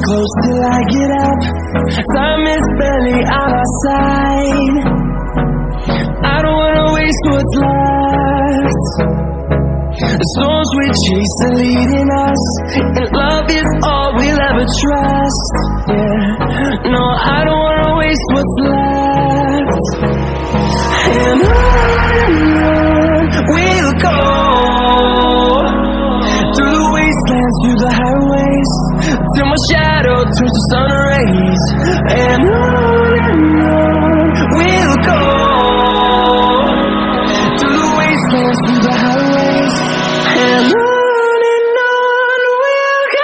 close till I get up. Time is barely on our side. I don't wanna waste what's left. The storms we chase are leading us, and love is all we'll ever trust. Yeah, no, I don't wanna waste what's left. And on we'll go, through the wastelands, through the highways, till my shadow turns to sun rays. And on we'll go, through the wastelands, through the highways, and on we'll go.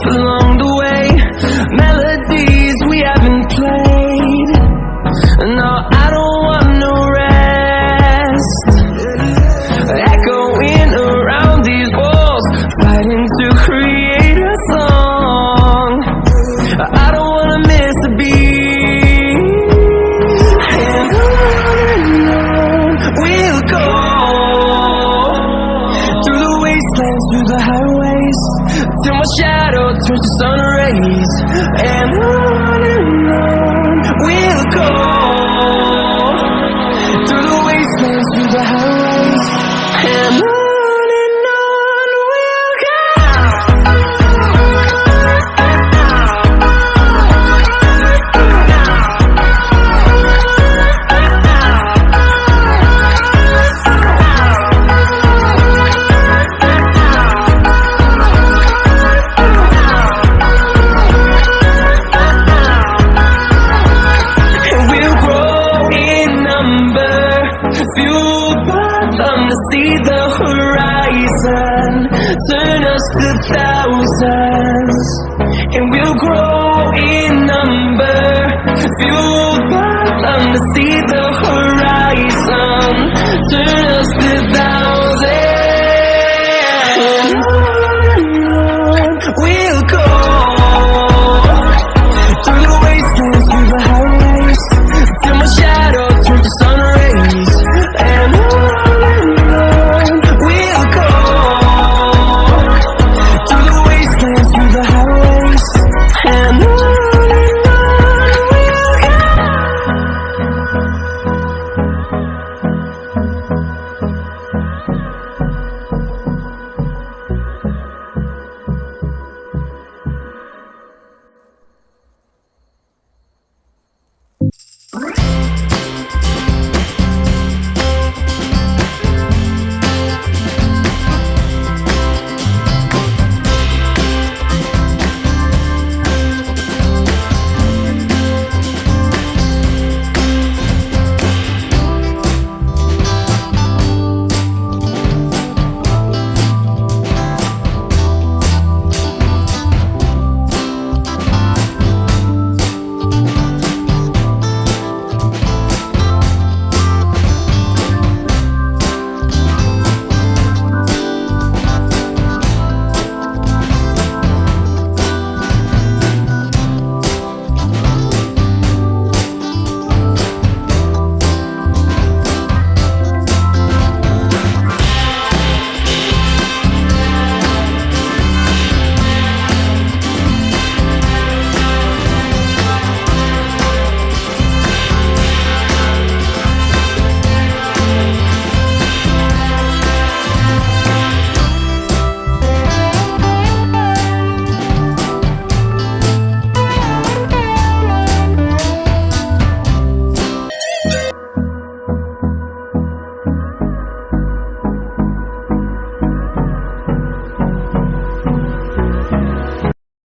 Along the way, melodies we haven't played. No, I don't want no rest. Echoing around these walls, fighting to create a song. I don't wanna miss a beat. And on we'll go, through the wastelands, through the highways, till my shadow turns to sun rays. And on we'll go, through the wastelands, through the highways, and on we'll go. Fueled by them to see the horizon, turn us to thousands, and we'll grow in number. Fueled by them to see